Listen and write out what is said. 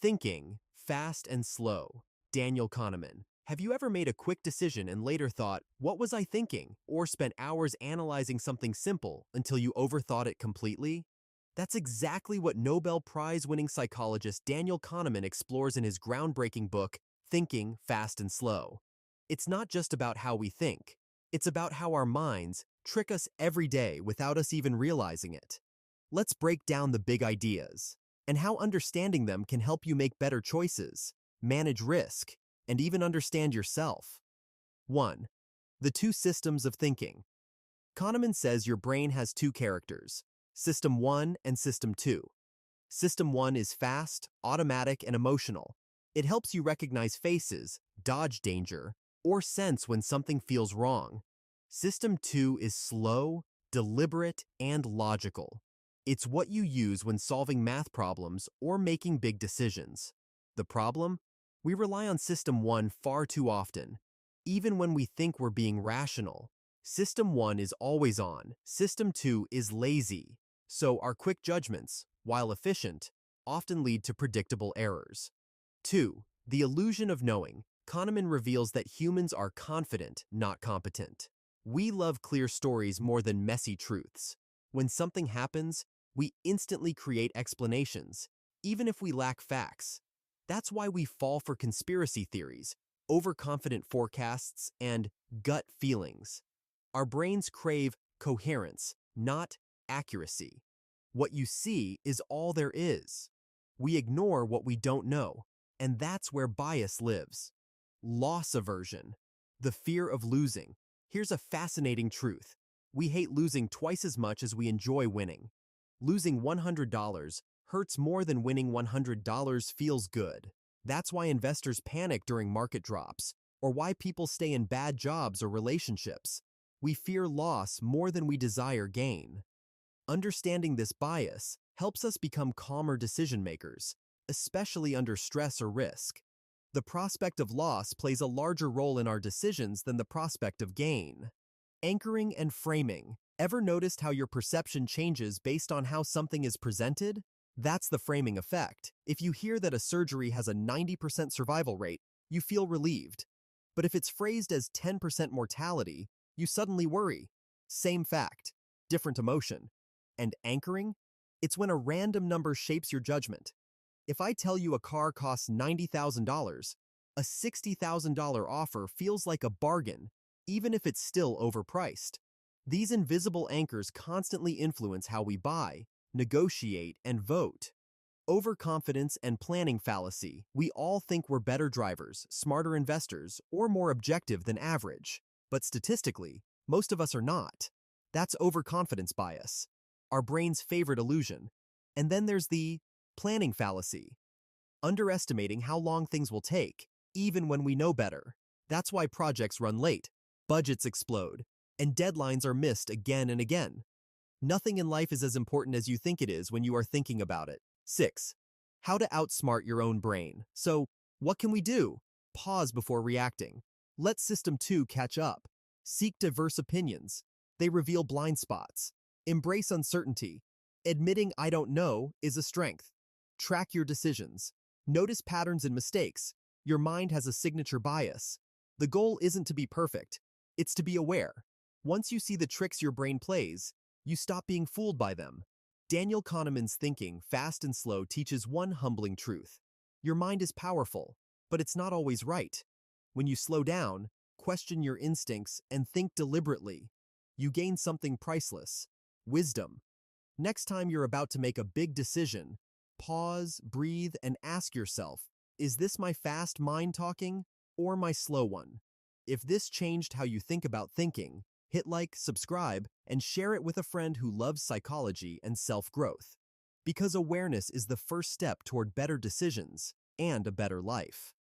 Thinking, fast and slow. Daniel Kahneman. Have you ever made a quick decision and later thought, what was I thinking? Or spent hours analyzing something simple until you overthought it completely? That's exactly what Nobel Prize-winning psychologist Daniel Kahneman explores in his groundbreaking book, Thinking, Fast and Slow. It's not just about how we think. It's about how our minds trick us every day without us even realizing it. Let's break down the big ideas and how understanding them can help you make better choices, manage risk, and even understand yourself. 1. The two systems of thinking. Kahneman says your brain has two characters, System 1 and System 2. System 1 is fast, automatic, and emotional. It helps you recognize faces, dodge danger, or sense when something feels wrong. System 2 is slow, deliberate, and logical. It's what you use when solving math problems or making big decisions. The problem? We rely on System 1 far too often. Even when we think we're being rational, System 1 is always on, System 2 is lazy. So our quick judgments, while efficient, often lead to predictable errors. 2. The illusion of knowing. Kahneman reveals that humans are confident, not competent. We love clear stories more than messy truths. When something happens, we instantly create explanations, even if we lack facts. That's why we fall for conspiracy theories, overconfident forecasts, and gut feelings. Our brains crave coherence, not accuracy. What you see is all there is. We ignore what we don't know, and that's where bias lives. Loss aversion, the fear of losing. Here's a fascinating truth. We hate losing twice as much as we enjoy winning. Losing $100 hurts more than winning $100 feels good. That's why investors panic during market drops, or why people stay in bad jobs or relationships. We fear loss more than we desire gain. Understanding this bias helps us become calmer decision makers, especially under stress or risk. The prospect of loss plays a larger role in our decisions than the prospect of gain. Anchoring and framing. Ever noticed how your perception changes based on how something is presented? That's the framing effect. If you hear that a surgery has a 90% survival rate, you feel relieved. But if it's phrased as 10% mortality, you suddenly worry. Same fact, different emotion. And anchoring? It's when a random number shapes your judgment. If I tell you a car costs $90,000, a $60,000 offer feels like a bargain, even if it's still overpriced. These invisible anchors constantly influence how we buy, negotiate, and vote. Overconfidence and planning fallacy. We all think we're better drivers, smarter investors, or more objective than average. But statistically, most of us are not. That's overconfidence bias, our brain's favorite illusion. And then there's the planning fallacy, underestimating how long things will take, even when we know better. That's why projects run late, budgets explode, and deadlines are missed again and again. Nothing in life is as important as you think it is when you are thinking about it. 6. How to outsmart your own brain. So, what can we do? Pause before reacting. Let System 2 catch up. Seek diverse opinions. They reveal blind spots. Embrace uncertainty. Admitting I don't know is a strength. Track your decisions. Notice patterns and mistakes. Your mind has a signature bias. The goal isn't to be perfect. It's to be aware. Once you see the tricks your brain plays, you stop being fooled by them. Daniel Kahneman's Thinking, Fast and Slow teaches one humbling truth. Your mind is powerful, but it's not always right. When you slow down, question your instincts, and think deliberately, you gain something priceless: wisdom. Next time you're about to make a big decision, pause, breathe, and ask yourself, is this my fast mind talking or my slow one? If this changed how you think about thinking, hit like, subscribe, and share it with a friend who loves psychology and self-growth. Because awareness is the first step toward better decisions and a better life.